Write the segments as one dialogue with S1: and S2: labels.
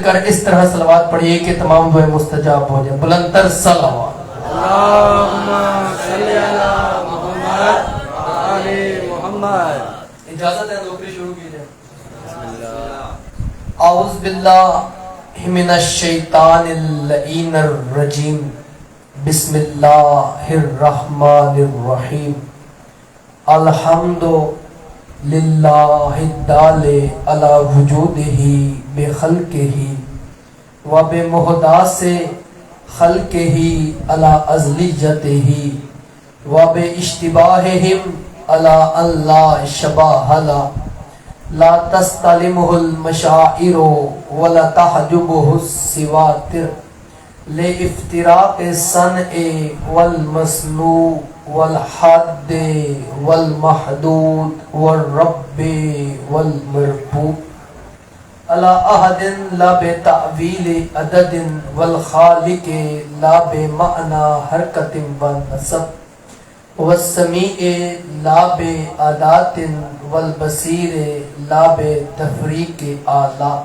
S1: کر اس طرح صلوات پڑھیے کہ تمام دعائیں مستجاب ہو جائیں. بلند تر صلوات.
S2: اللہم صلی علی محمد آل محمد.
S1: اجازت ہے نوکری شروع کی جائے. اعوذ باللہ من الشیطان اللعین الرجیم. بسم اللہ الرحمن الرحیم. الحمد للہ الدال علی وجودہ بخلقہ و بمحدث خلقہ علی ازلیتہ و باشتباہہم علی ان لا شباہ لہ لا تستلمہ المشاعر ولا تحجبہ السواتر لافتراق الصنع والمصنوع والحد والمحدود والرب والمربوب على عهد لا بتأويل عدد والخالق لا بمعنى حركة ونسب والسميع لا بأداة والبصير لا بتفريق آلاء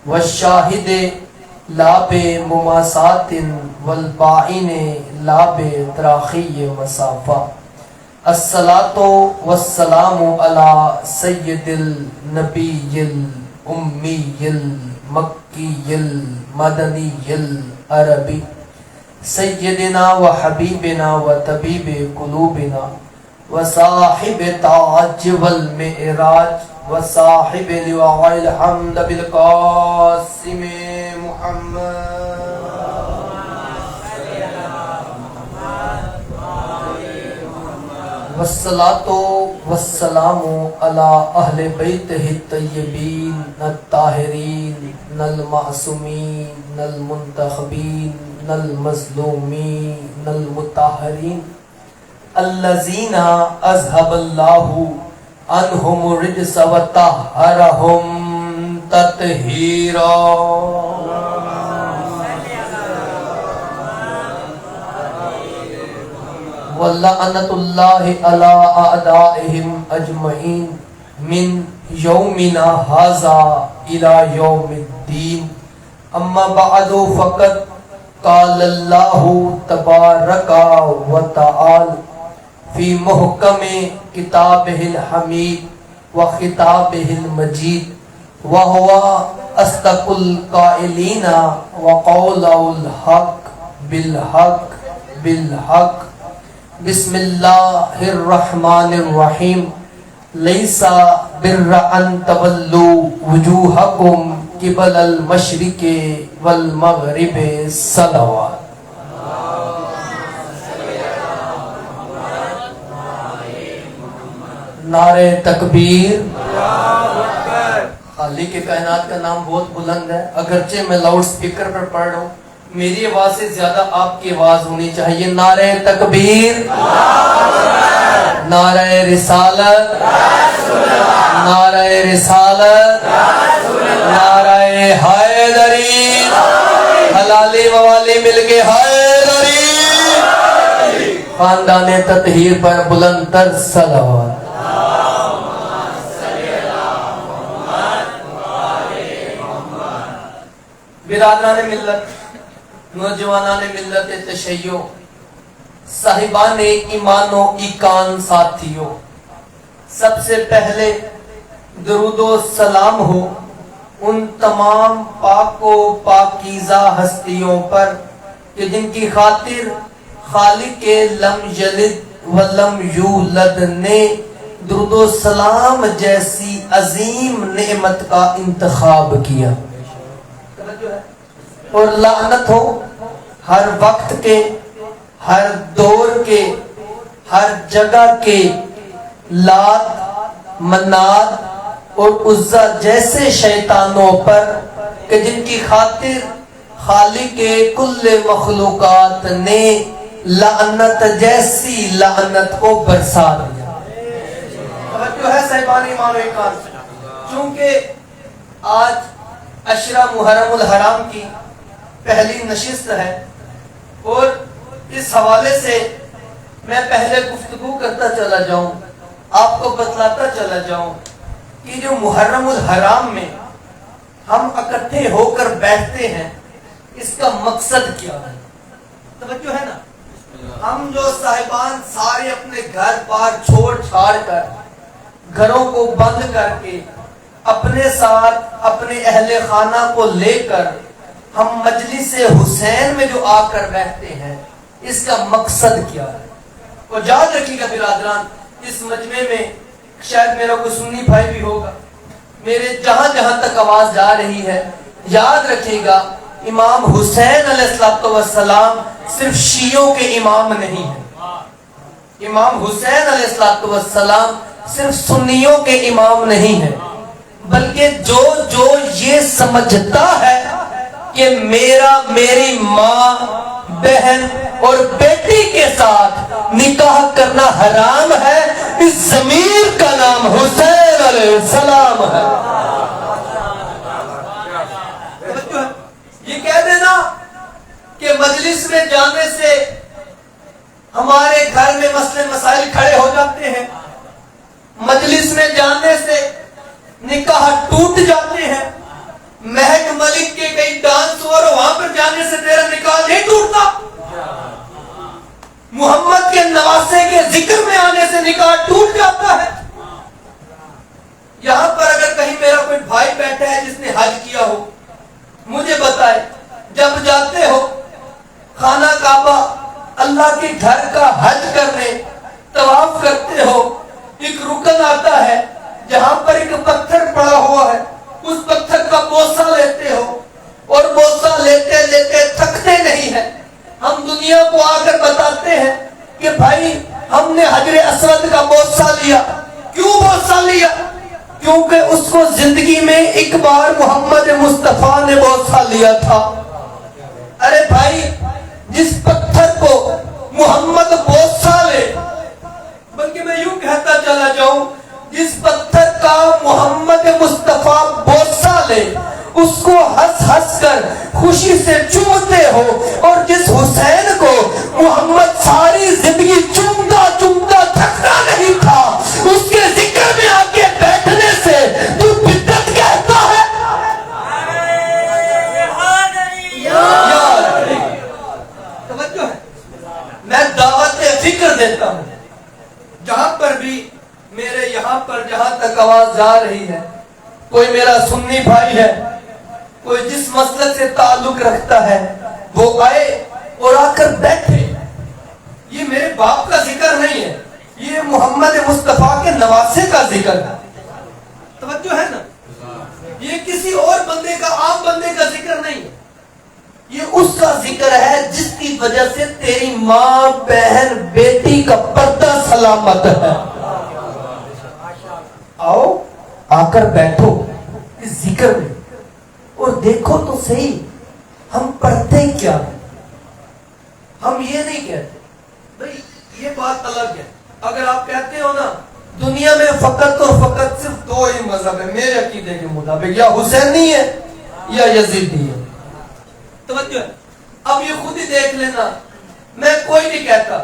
S1: والشاهد لا بمماسات والباعن لا بتراخی مسافہ. الصلاة والسلام على سید النبی الامی المکی المدنی العربی سیدنا و حبیبنا و طبیب قلوبنا و صاحب تاج والمعراج و صاحب لواء الحمد بالقاسم محمد. والصلاة والسلام على أهل بيته الطيبين الطاهرين المعصومين المنتخبين المظلومين المطهرين الذين أذهب الله عنهم الرجس وطهرهم تطهيرا. وَلَعْنَةُ اللَّهِ عَلَىٰ أَعْدَائِهِمْ أَجْمَعِينَ مِنْ يَوْمِنَا هَٰذَا إِلَىٰ يَوْمِ الدِّينِ. أَمَّا بَعْدُ فَقَدْ قَالَ اللَّهُ تَبَارَكَ وَتَعَالَىٰ فِي مُحْكَمِ كِتَابِهِ الْحَمِيدِ وَخِطَابِهِ الْمَجِيدِ وَهُوَ أَصْدَقُ الْقَائِلِينَ وَقَوْلُهُ الْحَقُّ بِالْحَقِّ بِالْحَقِّ. بسم اللہ الرحمن الرحیم. لیس بر ان تولوا وجوہکم قبل المشرق والمغرب. صلوات. نعرہ تکبیر. خالق کائنات کا نام بہت بلند ہے. اگرچہ میں لاؤڈ سپیکر پر پڑھ رہا ہوں, میری آواز سے زیادہ آپ کی آواز ہونی چاہیے. نعرہ تکبیر, نعرہ رسالت, نعرہ رسالت, نعرہ حیدری. حلالی موالی مل کے حیدری. خاندان تطہیر پر بلند تر صلوات. برادران ملت, نوجوانان ملت تشیع, صاحبان ایمان و ایقان ساتھیوں, سب سے پہلے درود و سلام ہو ان تمام پاک و پاکیزہ ہستیوں پر کہ جن کی خاطر خالق لم یلد ولم یولد نے درود و سلام جیسی عظیم نعمت کا انتخاب کیا. اور لعنت ہو ہر وقت کے, ہر دور کے, ہر جگہ کے لات, منات اور عزا جیسے شیطانوں پر کہ جن کی خاطر خالق کل مخلوقات نے لعنت جیسی لعنت کو برسا دیا. توجہ ہے صاحبان ایمان و ایقان. چونکہ آج عشرہ محرم الحرام کی پہلی نشست ہے اور اس حوالے سے میں پہلے گفتگو کرتا چلا جاؤں, آپ کو بتلاتا چلا جاؤں کہ جو محرم الحرام میں ہم اکٹھے ہو کر بیٹھتے ہیں، اس کا مقصد کیا ہے؟ توجہ ہے نا؟ ہم جو صاحبان سارے اپنے گھر بار چھوڑ چھاڑ کر، گھروں کو بند کر کے، اپنے ساتھ اپنے اہل خانہ کو لے کر ہم مجلس حسین میں جو آ کر بیٹھتے ہیں، اس کا مقصد کیا ہے؟ اور یاد رکھیے گا برادران، اس مجمع میں شاید میرا کوئی سنی بھائی بھی ہوگا، میرے جہاں جہاں تک آواز جا رہی ہے، یاد رکھیے گا امام حسین علیہ السلام صرف شیعوں کے امام نہیں ہیں، امام حسین علیہ السلام صرف سنیوں کے امام نہیں ہیں، بلکہ جو یہ سمجھتا ہے کہ میری ماں، بہن اور بیٹی کے ساتھ نکاح کرنا حرام ہے، اس ضمیر کا نام حسین علیہ السلام ہے۔ یہ کہہ دینا کہ مجلس میں جانے سے ہمارے گھر میں مسئلے مسائل کھڑے ہو جاتے ہیں، مجلس میں جانے سے نکاح ٹوٹ جاتے ہیں، مہک ملک کے کئی ڈانس ہو وہاں پر جانے سے تیرا نکاح نہیں ٹوٹتا، محمد کے نواسے کے ذکر میں آنے سے نکاح ٹوٹ جاتا ہے۔ یہاں پر اگر کہیں میرا کوئی بھائی بیٹھا ہے جس نے حج کیا ہو، مجھے بتائے، جب جاتے ہو خانہ کعبہ اللہ کے گھر کا حج کرنے طواف کرتے ہو، ایک رکن آتا ہے جہاں پر ایک پتھر پڑا ہوا ہے، اس پتھر کا بوسہ لیتے ہو، اور بوسہ لیتے لیتے تھکتے نہیں ہیں۔ ہم دنیا کو آ کر بتاتے ہیں کہ بھائی ہم نے حجر اسود کا بوسہ لیا۔ کیوں بوسہ لیا؟ کیونکہ اس کو زندگی میں ایک بار محمد مصطفیٰ نے بوسہ لیا تھا۔ ارے بھائی، جس پتھر کو محمد بوسہ لے، بلکہ میں یوں کہتا چلا جاؤں، جس پتھر کا محمد مصطفیٰ بوسہ لے، اس کو ہنس ہنس کر خوشی سے چومتے ہو، اور جس حسین کو محمد ساری زندگی چومتا چومتا تھکتا نہیں تھا، اس کے ذکر میں آ کے بیٹھنے سے تو بدعت کہتا ہے۔ توجہ ہے، میں دعوت فکر دیتا ہوں، جہاں پر بھی میرے یہاں پر جہاں تک آواز جا رہی ہے، کوئی میرا سنی بھائی ہے، کوئی جس مسلک سے تعلق رکھتا ہے، وہ آئے اور آ کر بیٹھے۔ یہ میرے باپ کا ذکر نہیں ہے، یہ محمد مصطفیٰ کے نواسے کا ذکر ہے۔ توجہ ہے نا؟ یہ کسی اور بندے کا، عام بندے کا ذکر نہیں ہے، یہ اس کا ذکر ہے جس کی وجہ سے تیری ماں، بہن، بیٹی کا پردہ سلامت ہے۔ آؤ، آ کر بیٹھو اس ذکر میں، اور دیکھو تو صحیح ہم پڑھتے کیا ہیں۔ ہم یہ نہیں کہتے بھئی یہ بات الگ ہے، اگر آپ کہتے ہو نا دنیا میں فقط اور فقط صرف دو ہی مذہب ہے میرے عقیدے کے مطابق، یا حسینی ہے یا یزیدی ہے۔ توجہ ہے، اب یہ خود ہی دیکھ لینا، میں کوئی نہیں کہتا،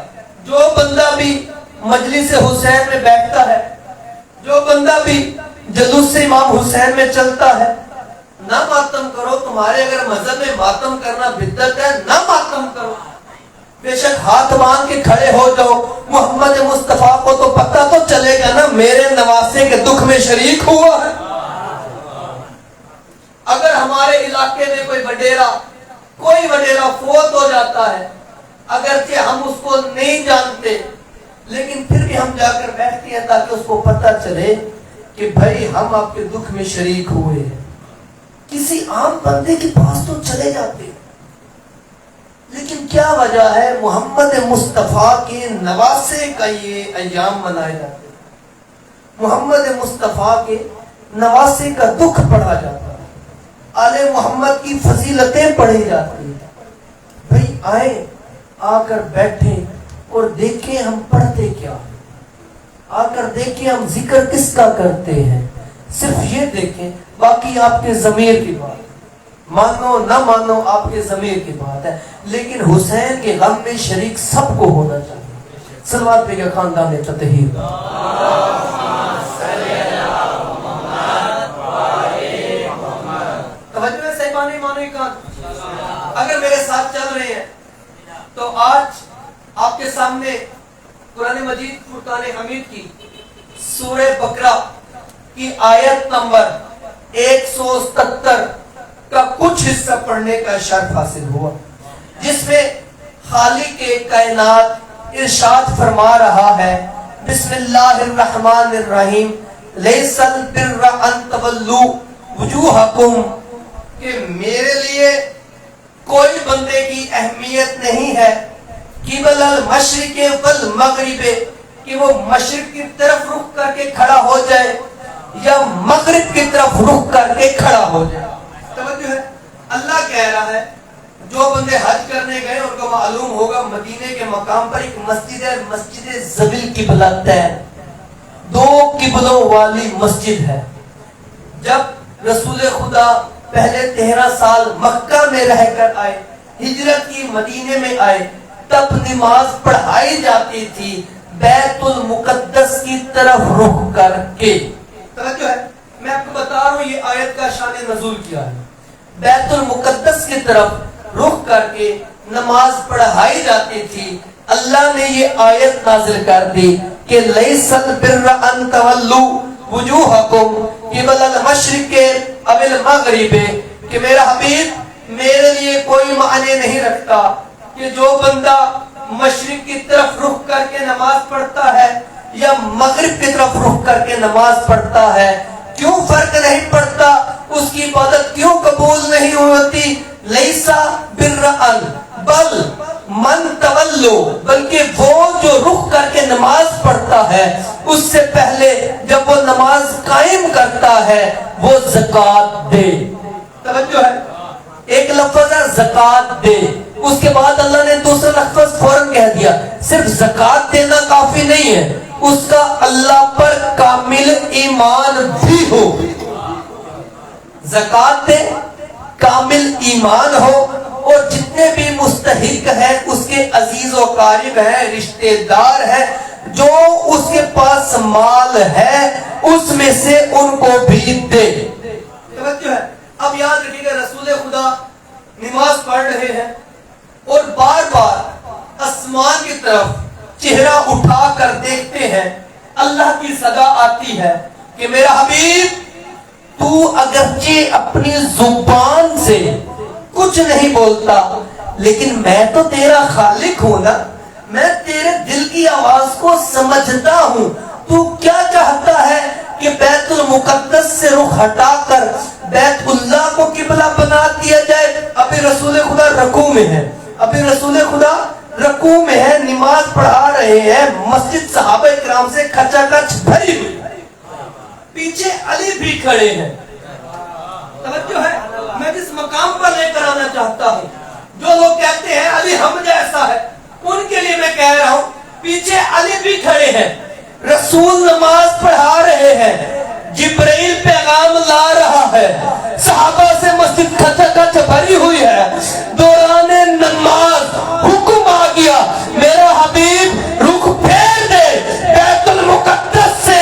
S1: جو بندہ بھی مجلس حسین میں بیٹھتا ہے، جو بندہ بھی جلوس سے امام حسین میں چلتا ہے، نہ ماتم کرو، تمہارے اگر مذہب میں ماتم کرنا بدعت ہے، نہ ماتم کرو، بے شک ہاتھ باندھ کے کھڑے ہو جاؤ، محمد مصطفیٰ کو تو پتہ تو چلے گا نا میرے نواسے کے دکھ میں شریک ہوا ہے۔ اگر ہمارے علاقے میں کوئی وڈیرا فوت ہو جاتا ہے، اگرچہ ہم اس کو نہیں جانتے، لیکن پھر بھی ہم جا کر بیٹھتے ہیں تاکہ اس کو پتہ چلے کہ بھائی ہم آپ کے دکھ میں شریک ہوئے ہیں۔ کسی عام بندے کے پاس تو چلے جاتے، لیکن کیا وجہ ہے؟ محمد مصطفیٰ کے نواسے کا یہ ایام منائے جاتے ہیں، محمد مصطفیٰ کے نواسے کا دکھ پڑھا جاتا ہے، آل محمد کی فضیلتیں پڑھی جاتی ہیں۔ بھائی آئے، آ کر بیٹھیں اور دیکھیں ہم پڑھتے کیا ہیں، آ کر دیکھیں ہم ذکر کس کا کرتے ہیں، صرف یہ دیکھیں، باقی آپ کے ضمیر کی بات، مانو نہ مانو آپ کے ضمیر کی بات ہے، لیکن حسین کے غم میں شریک سب کو ہونا چاہیے۔ صلوات پہ خاندان تطہیر۔ مسلمانوں کی کان. اگر میرے ساتھ چل رہے ہیں تو آج آپ کے سامنے قرآن مجید فرقان حمید کی سورہ بقرہ کی آیت نمبر 177 کا کچھ حصہ پڑھنے کا شرف حاصل ہوا، جس میں خالق کائنات ارشاد فرما رہا ہے بسم اللہ الرحمن الرحیم لیس البر ان تولوا وجوہکم، کہ میرے لیے کوئی بندے کی اہمیت نہیں ہے قبل المشرق والمغرب، کہ وہ مشرق کی طرف رخ کر کے کھڑا ہو جائے یا مغرب کی طرف رخ کر کے کھڑا ہو جائے. توجہ ہے، اللہ کہہ رہا ہے جو بندے حج کرنے گئے ان کو معلوم ہوگا مدینے کے مقام پر ایک مسجد ہے، مسجد ذویل قبلہ ہے، 2 قبلوں والی مسجد ہے. جب رسول خدا پہلے 13 سال مکہ میں رہ کر آئے، ہجرت کی مدینے میں آئے، تب نماز پڑھائی جاتی تھی بیت المقدس کی طرف رخ کر کے. توجہ ہے، میں آپ کو بتا رہا ہوں یہ آیت کا شان نزول کیا ہے. بیت المقدس کی طرف رخ کر کے نماز پڑھائی جاتی تھی. اللہ نے یہ آیت نازل کر دی کہ لیس البر ان تولوا وجوہکم قبل المشرق او المغرب، کہ میرا حبیب میرے لیے کوئی معنی نہیں رکھتا کہ جو بندہ مشرق کی طرف رخ کر کے نماز پڑھتا ہے یا مغرب کی طرف رخ کر کے نماز پڑھتا ہے. کیوں فرق نہیں پڑتا؟ اس کی عبادت کیوں قبول نہیں ہوتی؟ لیسا برأن بل من تولو، بلکہ وہ جو رخ کر کے نماز پڑھتا ہے اس سے پہلے جب وہ نماز قائم کرتا ہے وہ زکوٰۃ دے. توجہ ہے، ایک لفظ ہے زکوٰۃ دے، اس کے بعد اللہ نے دوسرا لفظ فوراً کہہ دیا صرف زکوٰۃ دینا کافی نہیں ہے، اس کا اللہ پر کامل ایمان بھی ہو. زکوٰۃ دے، کامل ایمان ہو، اور جتنے بھی مستحق ہیں اس کے عزیز و قارب ہیں، رشتہ دار ہیں، جو اس کے پاس مال ہے اس میں سے ان کو بھی دے. توجہ ہے، اب یاد رکھیے گا رسول خدا نماز پڑھ رہے ہیں اور بار بار آسمان کی طرف چہرہ اٹھا کر دیکھتے ہیں. اللہ کی صدا آتی ہے کہ میرا حبیب تو اگرچہ اپنی زبان سے کچھ نہیں بولتا لیکن میں تو تیرا خالق ہوں نا، میں تیرے دل کی آواز کو سمجھتا ہوں. تو کیا چاہتا ہے کہ بیت المقدس سے رخ ہٹا کر بیت اللہ کو قبلہ بنا دیا جائے؟ ابھی رسول خدا رکوع میں ہے، ابھی رسول خدا رکوع میں ہے، نماز پڑھا رہے ہیں، مسجد صحابہ کرام سے کھچا کچ بھری ہوئی، پیچھے علی بھی کھڑے ہیں. توجہ ہے، میں جس مقام پر لے کر آنا چاہتا ہوں، جو لوگ کہتے ہیں علی ہم جیسا ہے ان کے لیے میں کہہ رہا ہوں پیچھے علی بھی کھڑے ہیں. رسول نماز پڑھا رہے ہیں، جبرائیل پیغام لا رہا ہے، صحابہ سے مسجد کھچا کچ بھری ہوئی ہے. دوران نماز حکم آ گیا میرا حبیب رخ پھیر دے بیت المقدس سے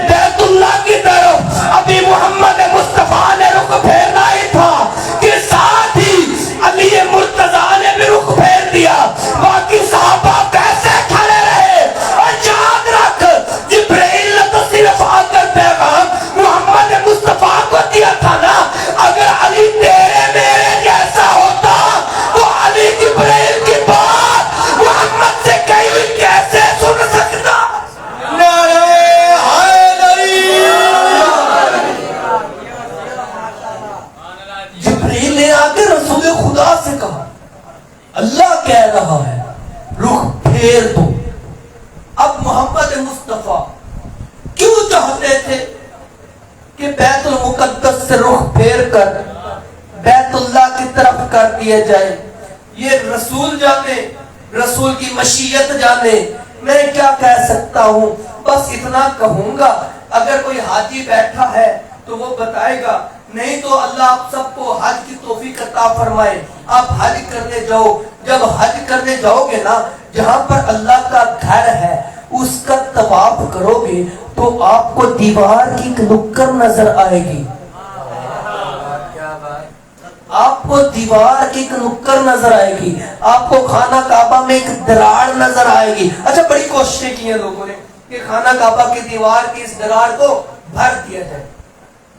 S1: بیت اللہ کی طرف. ابھی محمد مصطفیٰ نے رخ پھیرنا ہی تھا کہ ساتھ ہی علی مرتضیٰ نے بھی رخ پھیر دیا. باقی صحابہ کیسے کھڑے رہے؟ اور یاد رکھ جبرائیل نے تو صرف آ کر پیغام محمد مصطفیٰ کو دیا تھا نا. اگر علی تیرے میرے جیسا ہوتا تو علی جبرائیل کی بات محمد سے کہی ہوئی کیسے سن سکتا؟ نعرہ حیدری. جبرائیل نے آ کے رسول خدا سے کہا اللہ کہہ رہا ہے رخ پھیر دو. اب محمد مصطفیٰ کیوں چاہتے تھے کہ بیت المقدس سے رخ پھیر کر بیت اللہ کی طرف کر دیا جائے؟ یہ رسول جانے، رسول کی مشیت جانے. میں کیا کہہ سکتا ہوں؟ بس اتنا کہوں گا اگر کوئی حاجی بیٹھا ہے تو وہ بتائے گا، نہیں تو اللہ آپ سب کو حج کی توفیق عطا فرمائے. آپ حج کرنے جاؤ، جب حج کرنے جاؤ گے نا جہاں پر اللہ کا گھر ہے اس کا طواف کرو گے تو آپ کو دیوار کی ایک نکر نظر آئے گی. آپ کو دیوار کی ایک نکر نظر آئے گی, آپ کو خانہ کعبہ میں ایک دراڑ نظر آئے گی. اچھا بڑی کوششیں کی ہیں لوگوں نے کہ خانہ کعبہ کی دیوار کی اس دراڑ کو بھر دیا جائے,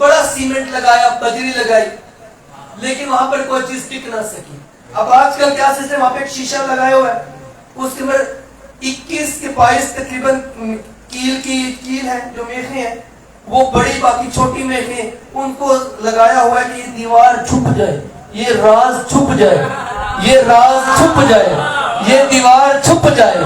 S1: بڑا سیمنٹ لگایا, بجری لگائی, لیکن وہاں پر کوئی چیز ٹک نہ سکی. اب آج کل کیا سسٹم, وہاں پہ ایک شیشہ لگایا ہوا ہے, اس کے اندر 21 کے 22 تقریباً کیل ہے, جو میخیں ہیں وہ بڑی, باقی چھوٹی میخیں, ان کو لگایا ہوا ہے کہ یہ دیوار چھپ جائے, یہ راز چھپ جائے, یہ راز چھپ جائے, یہ دیوار چھپ جائے.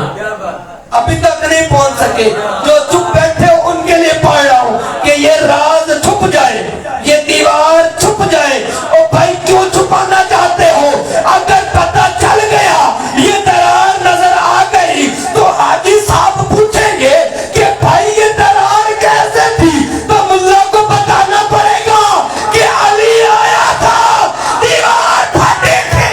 S1: ابھی تک نہیں پہنچ سکے, جو چپ بیٹھے ہو ان کے لیے پڑھ رہا ہوں کہ یہ راز چھپ جائے, یہ دیوار چھپ جائے. او بھائی کیوں چھپانا چاہتے ہو؟ اگر پتہ چل گیا, یہ درار نظر آ گئی, تو حاجی صاحب پوچھیں گے کہ بھائی یہ درار کیسے تھی, تو ملا کو بتانا پڑے گا کہ علی آیا تھا, دیوار پھٹے تھے.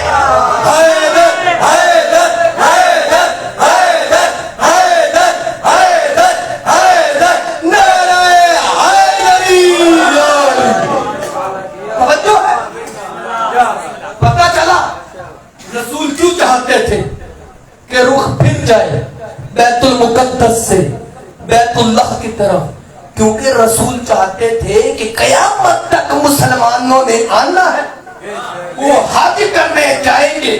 S1: حیدر حیدر حیدر حیدر حیدر حیدر حیدر نعرہ حیدری. توجہ ہے, پتہ چلا رسول کیوں چاہتے تھے کہ رخ پھر جائے بیت المقدس سے بیت اللہ کی طرف, کیونکہ رسول چاہتے تھے کہ قیامت تک مسلمانوں نے آنا ہے. وہ حج کرنے جائیں گے,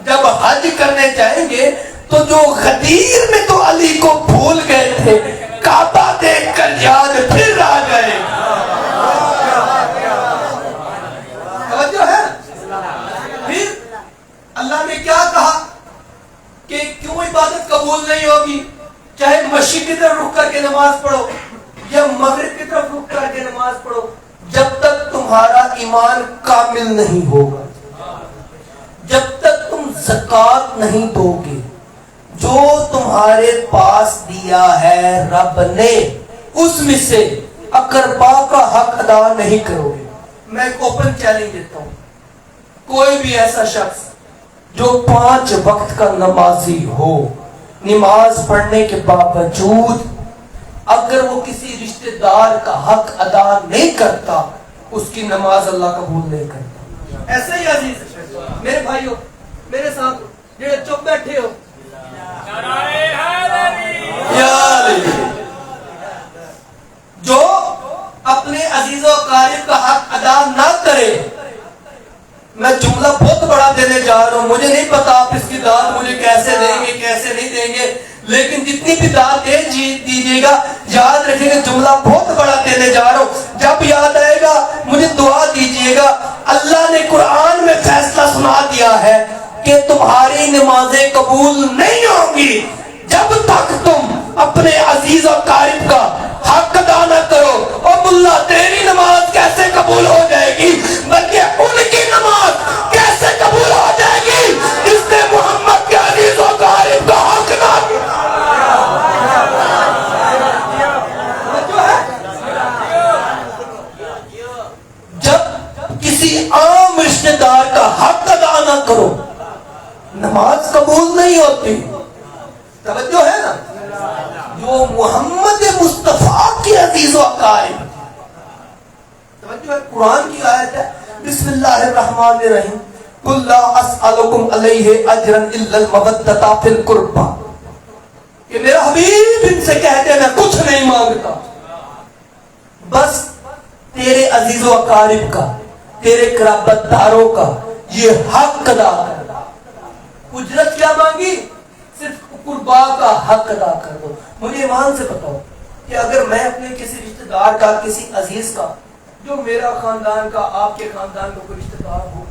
S1: جب حج کرنے جائیں گے تو جو غدیر میں تو علی کو بھول گئے تھے, کعبہ دیکھ کر یاد پھر آ گئے. توجہ ہے. پھر اللہ نے کیا کہا کہ کیوں عبادت قبول نہیں ہوگی, چاہے مشرق کی طرف رخ کر کے نماز پڑھو یا مغرب کی طرف رخ کر کے نماز پڑھو, جب تک تمہارا ایمان کامل نہیں ہوگا, جب تک تم زکوٰۃ نہیں دو گے, جو تمہارے پاس دیا ہے رب نے اس میں سے اقربا کا حق ادا نہیں کرو گے. میں ایک اوپن چیلنج دیتا ہوں, کوئی بھی ایسا شخص جو 5 وقت کا نمازی ہو, نماز پڑھنے کے باوجود اگر وہ کسی رشتہ دار کا حق ادا نہیں کرتا, اس کی نماز اللہ قبول نہیں کرتا. ایسا ہی عزیز میرے بھائیو, میرے ساتھ جڑے چپ بیٹھے ہو, جو اپنے عزیز و اقارب کا حق ادا نہ کرے, میں جملہ بہت بڑا دینے جا رہا ہوں, مجھے نہیں پتا آپ اس کی داد مجھے کیسے دیں گے کیسے نہیں دیں گے, لیکن جتنی بھی داد دے دیجیے گا یاد رکھیں گے جملہ بہت بڑا دینے جا رہا ہوں. جب یاد آئے گا مجھے دعا دیجیے گا. اللہ نے قرآن میں فیصلہ سنا دیا ہے کہ تمہاری نمازیں قبول نہیں ہوں گی جب تک تم اپنے عزیز و قارب کا حق ادا نہ کرو. اور ملا تیری نماز کیسے قبول ہو جائے گی, بلکہ ان کی نماز کیسے قبول ہو جائے گی جس نے محمد کے عزیز و قارب کا حق ادا کیا. جب کسی عام رشتہ دار کا حق ادا نہ کرو, نماز قبول نہیں ہوتی. توجہ ہے نا, جو محمد مصطفیٰ کے عزیز و اقارب, توجہ ہے, قرآن کی آیت ہے بسم اللہ الرحمن الرحیم, قل لا اسألکم علیہ اجرا الا المودۃ فی القربى, کہ میرا حبیب ان سے کہتے میں کچھ نہیں مانگتا, بس تیرے عزیز و اقارب کا, تیرے قرابت داروں کا یہ حق ادا کر. اجرت کیا مانگی, صرف قربا کا حق ادا کر دو. مجھے ایمان سے بتاؤ کہ اگر میں اپنے کسی رشتہ دار کا, کسی عزیز کا, جو میرا خاندان کا, آپ کے خاندان کا کوئی رشتہ دار ہو,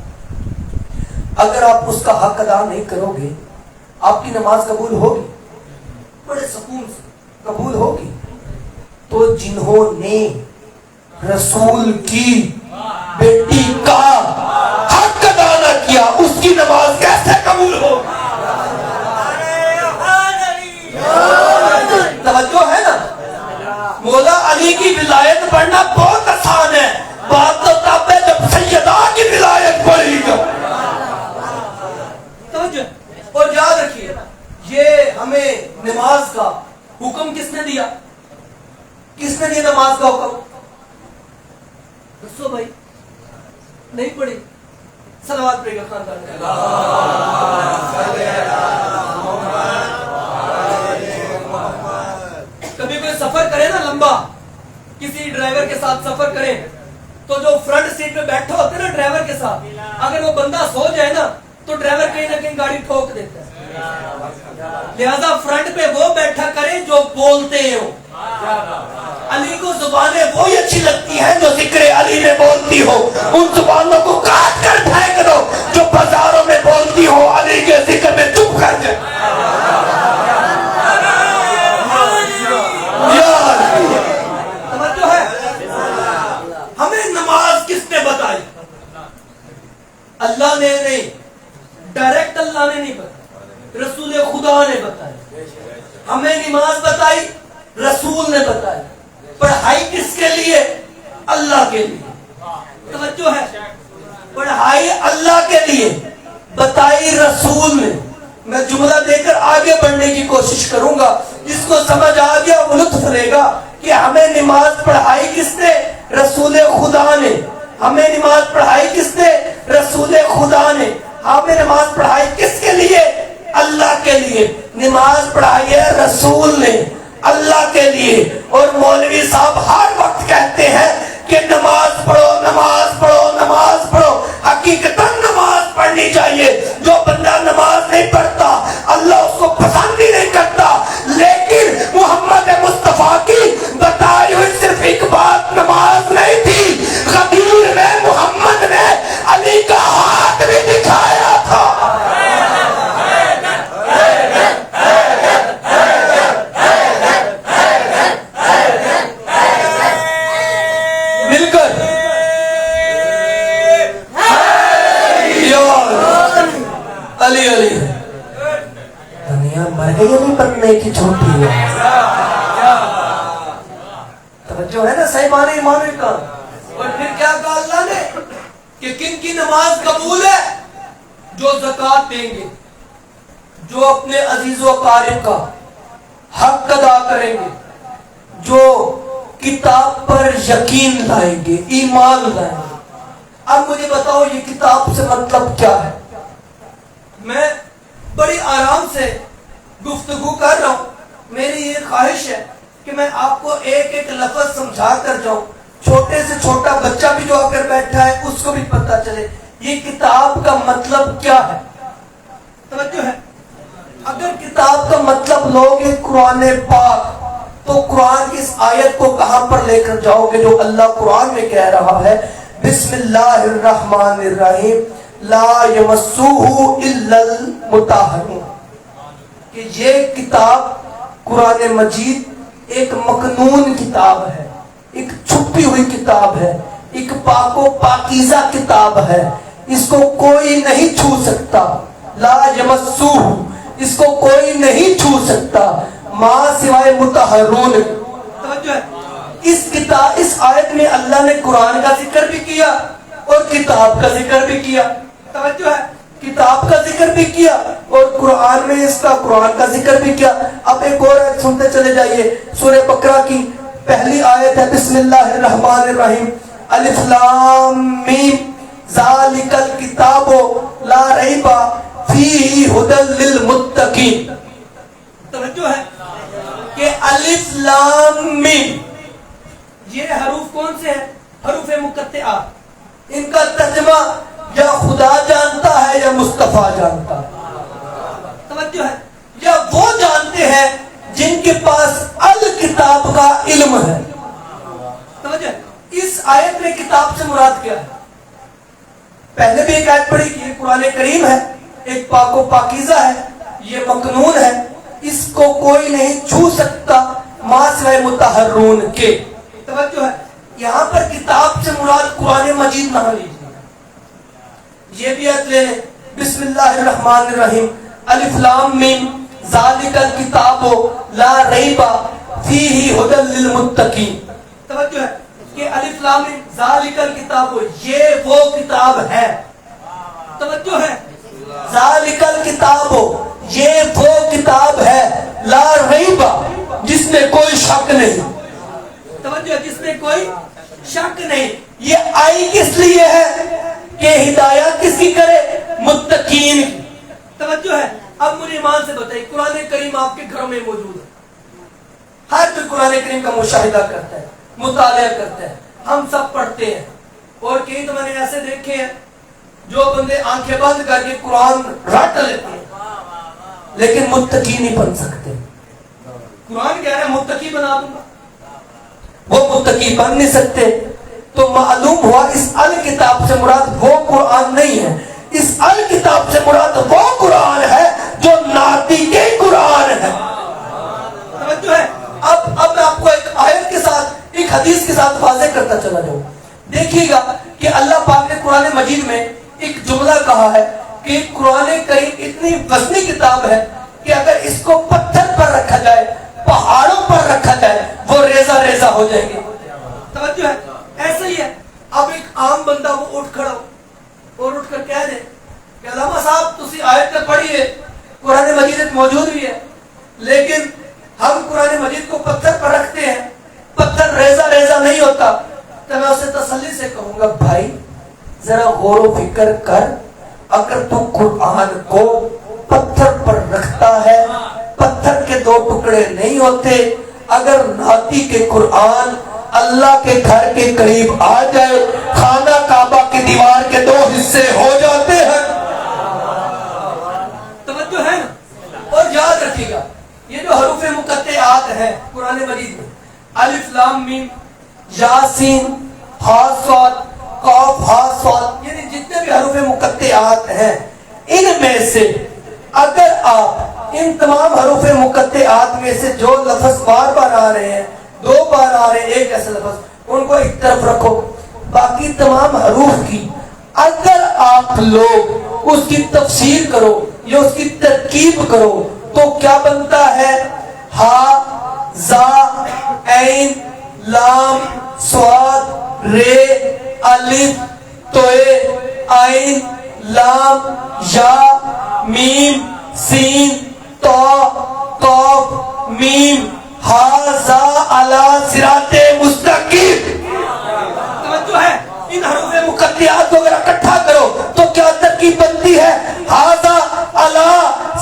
S1: اگر آپ اس کا حق ادا نہیں کرو گے, آپ کی نماز قبول ہوگی, بڑے سکون سے قبول ہوگی. تو جنہوں نے رسول کی بیٹی کا حق ادا نہ کیا, اس کی نماز کیسے قبول ہوگی؟ توجہ ہے نا. مولا علی کی ولایت پڑھنا بہت آسان ہے, بات تو تب ہے جب سیدہ کی ولایت پڑھی گا. توجہ. اور یاد رکھیے, یہ ہمیں نماز کا حکم کس نے دیا, کس نے دیا نماز کا حکم؟ دسو بھائی, نہیں پڑھی صلوات پڑھے گا خاندان کبھی کوئی سفر کرے نا لمبا، کسی ڈرائیور کے ساتھ سفر کرے تو جو فرنٹ سیٹ پہ بیٹھا ہوتا ہے نا ڈرائیور کے ساتھ، اگر وہ بندہ سو جائے نا تو ڈرائیور کہیں نہ کہیں گاڑی ٹھوک دیتا ہے، لہذا فرنٹ پہ وہ بیٹھا کرے جو بولتے ہو۔ علی کو زبانیں وہی اچھی لگتی ہیں جو ذکر علی میں بولتی ہو، ان زبانوں کو کاٹ کر پھینک دو جو بازاروں میں بولتی ہو علی کے ذکر میں چپ کر جائے۔ توجہ ہے؟ ہمیں نماز کس نے بتائی؟ اللہ نے نہیں، ڈائریکٹ اللہ نے نہیں بتائی، رسول خدا نے بتائی۔ ہمیں نماز بتائی، رسول نے بتائی۔ پڑھائی کس کے لیے؟ اللہ کے لیے۔ توجہ ہے؟ پڑھائی اللہ کے لیے بتائی رسول نے۔ میں جملہ دے کر آگے بڑھنے کی کوشش کروں گا، جس کو سمجھ آ گیا وہ لطف لے گا کہ ہمیں نماز پڑھائی کس نے؟ رسول خدا نے۔ ہمیں نماز پڑھائی کس نے؟ رسول خدا نے۔ ہمیں نماز پڑھائی کس کے لیے؟ اللہ کے لیے۔ نماز پڑھائی ہے رسول نے اللہ کے لیے۔ اور مولوی صاحب ہر وقت کہتے ہیں کہ نماز پڑھو، نماز پڑھو، نماز پڑھو۔ حقیقتاً نماز پڑھنی چاہیے۔ جو بندہ نماز نہیں پڑھتا اللہ اس کو پسند ہی نہیں کرتا، لیکن محمد مصطفیٰ کی بتائی ہوئی صرف ایک بات نماز نہیں تھی۔ غدیر میں محمد نے علی کا ہاتھ بھی دکھایا تھا۔ مل کر علی علی دنیا مر گئی نہیں پڑھنے کی چھوٹی ہے۔ توجہ ہے نا؟ صحیح معنی ایمان کا۔ اور پھر کیا کہا اللہ نے کہ کن کی نماز قبول ہے؟ جو زکوٰۃ دیں گے، جو اپنے عزیز و اقارب کا حق ادا کریں گے، جو کتاب پر یقین لائیں گے، ایمان لائیں گے۔ اب مجھے بتاؤ یہ کتاب سے مطلب کیا ہے؟ میں بڑی آرام سے گفتگو کر رہا ہوں، میری یہ خواہش ہے کہ میں آپ کو ایک ایک لفظ سمجھا کر جاؤں، چھوٹے سے چھوٹا بچہ بھی جو آ کر بیٹھا ہے اس کو بھی پتہ چلے یہ کتاب کا مطلب کیا ہے۔ توجہ ہے؟ اگر کتاب کا مطلب لوگے قرآن پاک تو قرآن کی اس آیت کو کہاں پر لے کر جاؤ گے جو اللہ قرآن میں کہہ رہا ہے بسم اللہ الرحمن الرحیم لا یمسوہ الا المطہرون، کہ یہ کتاب قرآن مجید ایک مکنون کتاب ہے، ایک چھپی ہوئی کتاب ہے، ایک پاک و پاکیزہ کتاب ہے، اس کو کوئی نہیں چھو سکتا۔ لا یمسوہ، اس کو کوئی نہیں چھو سکتا ماں سوائے مطہرون۔ توجہ ہے؟ اس آیت میں اللہ نے قرآن کا ذکر بھی کیا اور کتاب کا ذکر بھی کیا۔ توجہ ہے؟ کتاب کا ذکر بھی کیا اور قرآن میں اس کا قرآن کا ذکر بھی کیا۔ اب ایک اور آیت سنتے چلے جائیے، سورہ بقرہ کی پہلی آیت ہے بسم اللہ الرحمن الرحیم الف لام میم ذالک الکتاب لا ریب فیہ ھدی للمتقین۔ توجہ ہے کہ الف لام میم یہ حروف کون سے ہیں؟ حروف مقطعات۔ ان کا ترجمہ یا خدا جانتا ہے یا مصطفیٰ جانتا ہے۔ توجہ ہے؟ یا وہ جانتے ہیں جن کے پاس الکتاب کا علم ہے۔ توجہ ہے؟ اس آیت میں کتاب سے مراد کیا ہے؟ پہلے بھی ایک آیت پڑھی کہ یہ قرآن کریم ہے، ایک پاک و پاکیزہ ہے، یہ مکنون ہے، اس کو کوئی نہیں چھو سکتا ماں سوائے مطہرون کے۔ توجہ ہے؟ یہاں پر کتاب سے مراد قرآن مجید نہ لیجیے۔ یہ بھی آیت لے لیں بسم اللہ الرحمن الرحیم الف لام میم ذالک الکتاب لا ریب فیہ ھدی للمتقین۔ توجہ ہے کہ الف لام میم ذالک الکتاب یہ وہ کتاب ہے۔ توجہ ہے؟ ذالک الکتاب یہ وہ کتاب ہے لا ریب جس میں کوئی شک نہیں۔ توجہ ہے؟ جس میں کوئی شک نہیں۔ یہ آئی کس لیے ہے؟ کہ ہدایت کس کی کرے؟ متقین کی۔ توجہ ہے؟ اب مجھے ایمان سے بتائیے، قرآن کریم آپ کے گھروں میں موجود ہے، ہر کوئی قرآن کریم کا مشاہدہ کرتا ہے، مطالعہ کرتا ہے، ہم سب پڑھتے ہیں، اور کئی تو میں نے ایسے دیکھے ہیں جو بندے آنکھیں بند کر کے قرآن رٹ لیتے ہیں لیکن متقی نہیں بن سکتے۔ قرآن کہہ رہا ہے متقی بنا دوں گا، وہ متقی بن نہیں سکتے۔ تو معلوم ہوا اس الکتاب سے مراد وہ قرآن نہیں ہے، اس الکتاب سے مراد وہ قرآن ہے جو ناطق قرآن ہے۔ توجہ ہے؟ اب میں آپ کو ایک آیت کے ساتھ، ایک حدیث کے ساتھ واضح کرتا چلا جاؤں۔ دیکھیے گا کہ اللہ پاک نے قرآن مجید میں ایک جملہ کہا ہے کہ قرآن کریم اتنی وزنی کتاب ہے کہ اگر اس کو پتھر پر رکھا جائے، پہاڑوں پر رکھا جائے، وہ ریزہ ریزہ ہو جائیں گے۔ توجہ ہے؟ ایسا ہی ہے۔ اب ایک عام بندہ وہ اٹھ کھڑا ہو اور اٹھ کر کہہ دے کہ علامہ صاحب تسی آیت تے پڑھی ہے، قرآن مجید موجود بھی ہے، لیکن ہم قرآن مجید کو پتھر پر رکھتے ہیں، پتھر ریزہ ریزہ نہیں ہوتا، تو میں اسے تسلی سے کہوں گا بھائی ذرا غور و فکر کر، اگر تو قرآن کو پتھر پر رکھتا ہے، پتھر کے دو ٹکڑے نہیں ہوتے۔ اگر ناطق کے قرآن اللہ کے گھر کے قریب آ جائے، خانہ کعبہ کی دیوار کے دو حصے ہو جاتے ہیں۔ توجہ ہے نا؟ اور یاد رکھیے گا یہ جو حروف مقطعات ہیں قرآن مجید میں، الف لام میم، یاسین، ہا صاد، قاف ہا صاد، یعنی جتنے بھی حروف مقطعات ہیں، ان میں سے اگر آپ ان تمام حروف مقطعات میں سے جو لفظ بار بار آ رہے ہیں، دو بار آ رہے ہیں ایک ایسا لفظ، ان کو ایک طرف رکھو، باقی تمام حروف کی اگر آپ لوگ اس کی تفسیر کرو یا اس کی ترکیب کرو تو کیا بنتا ہے؟ ہا، زا، عین، لام، صاد، رے، الف، توئے، عین، لام، یا، میم، سین، تو، قاف، میم، ہاذا علی صراط مستقیم۔ توجہ ہے؟ ان حروف مقطعات کو اگر اکٹھا کرو تو کیا ترکیب بنتی ہے؟ ہاذا علی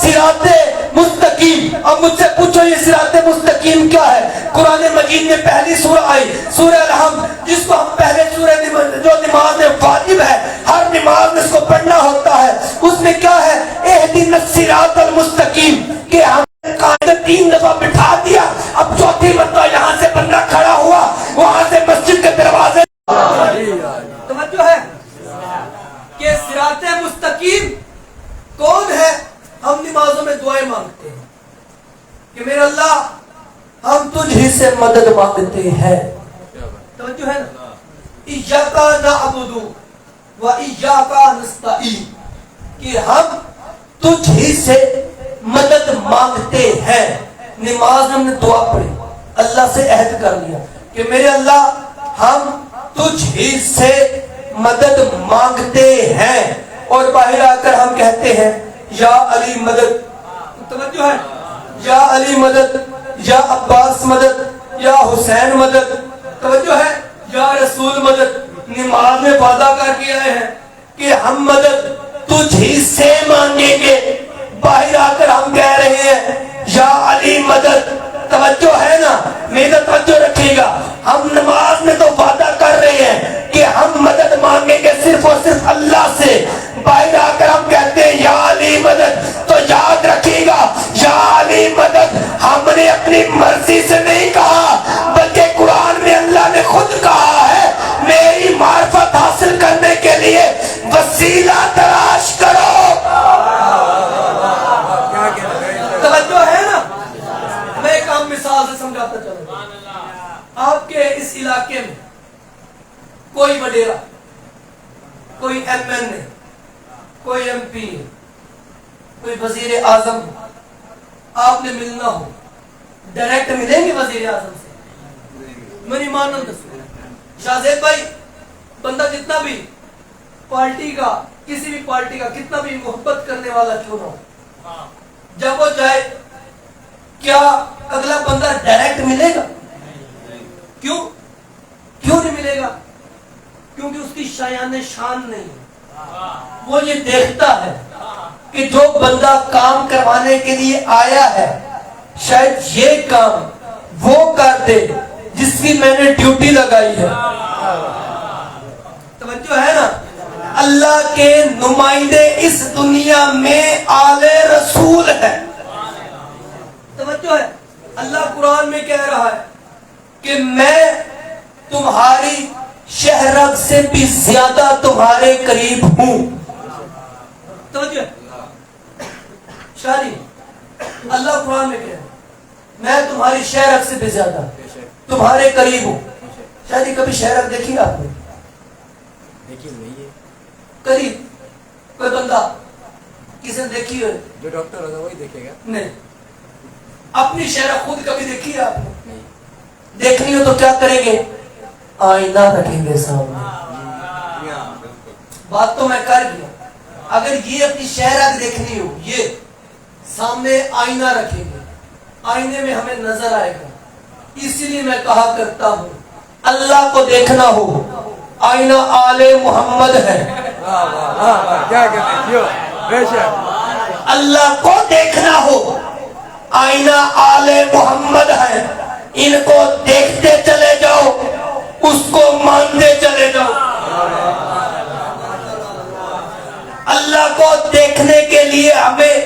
S1: صراط مستقیم۔ اب مجھ سے پوچھو یہ صراط مستقیم کیا ہے؟ قرآن مجید میں پہلی سورہ آئی سورہ الحمد، جس کو ہم پہلے سورہ جو نماز میں واجب ہے، ہر نماز میں اس کو پڑھنا ہوتا ہے، اس میں کیا ہے؟ اہدنا الصراط المستقیم، کہ ہم قاعدہ 3 دفعہ بٹھا دیا، اب چوتھی مرتبہ یہاں سے بندہ کھڑا ہوا، وہاں سے مسجد کے دروازے۔ توجہ ہے کہ صراط مستقیم کون ہے؟ ہم نمازوں میں دعائیں مانگتے ہیں کہ میرے اللہ ہم تجھ ہی سے مدد مانگتے ہیں۔ توجہ ہے نا؟ ایاک نعبد و ایاک نستعین، کہ ہم تجھ ہی سے مدد مانگتے ہیں۔ نماز ہم نے دعا پڑھی، اللہ سے عہد کر لیا کہ میرے اللہ ہم تجھ ہی سے مدد مانگتے ہیں، اور باہر آ کر ہم کہتے ہیں یا علی مدد۔ توجہ ہے؟ یا علی مدد، یا عباس مدد، یا حسین مدد۔ توجہ ہے؟ یا رسول مدد۔ نماز میں وعدہ کر کے آئے ہیں کہ ہم مدد تجھ ہی سے مانگیں گے، باہر آ کر ہم کہہ رہے ہیں یا علی مدد۔ توجہ ہے نا؟ میرا توجہ رکھیے گا، ہم نماز میں تو وعدہ کر رہے ہیں کہ ہم مدد مانگیں گے صرف اور صرف اللہ سے، باہر آ کر ہم کہتے ہیں یا علی مدد۔ تو یاد رکھیے گا یا علی مدد ہم نے اپنی مرضی سے نہیں کہا، بلکہ قرآن میں اللہ نے خود کہا ہے میری معرفت حاصل کرنے کے لیے وسیلہ تلاش کرو۔ توجہ ہے نا؟ میں ایک عام مثال سے سمجھاتا چلوں۔ آپ کے اس علاقے میں کوئی وڈیرا، کوئی ایم این اے، کوئی ایم پی، کوئی وزیر اعظم، آپ نے ملنا ہو، ڈائریکٹ ملیں گے وزیر اعظم سے؟ میری مانو دسو شاہ زید بھائی، بندہ جتنا بھی پارٹی کا، کسی بھی پارٹی کا کتنا بھی محبت کرنے والا کیوں نہ ہو، جب وہ جائے کیا اگلا بندہ ڈائریکٹ ملے گا؟ کیوں نہیں ملے گا؟ کیونکہ اس کی شایان شان نہیں ہے، وہ یہ دیکھتا ہے کہ جو بندہ کام کروانے کے لیے آیا ہے شاید یہ کام وہ کر دے جس کی میں نے ڈیوٹی لگائی ہے. توجہ ہے نا. اللہ کے نمائندے اس دنیا میں آل رسول ہے. توجہ ہے. اللہ قرآن میں کہہ رہا ہے کہ میں تمہاری شہرت سے بھی زیادہ تمہارے قریب ہوں. توجہ. شادی اللہ قرآن میں کہہ رہا ہے میں تمہاری شہرت سے بھی زیادہ تمہارے قریب ہوں. شادی کبھی شہرت دیکھی آپ نے؟
S2: دیکھی نہیں ہے.
S1: قریب کوئی بندہ کسی نے دیکھی ہے؟
S2: جو ڈاکٹر ہوگا وہی دیکھے گا.
S1: نہیں. اپنی شہرت خود کبھی دیکھی ہے آپ نے؟ دیکھنی ہو تو کیا کریں گے؟ آئینہ رکھیں گے سامنے. بات تو میں کر گیا. اگر یہ اپنی شہرت دیکھنی ہو یہ سامنے آئینہ رکھیں گے, آئینے میں ہمیں نظر آئے گا. اسی لیے میں کہا کرتا ہوں اللہ کو دیکھنا ہو آئینہ آل محمد ہے.
S2: کیا کہتے ہیں.
S1: اللہ کو دیکھنا ہو آئینہ آل محمد ہے. ان کو دیکھتے چلے جاؤ, اس کو مانتے چلے جاؤ. اللہ کو دیکھنے کے لیے ہمیں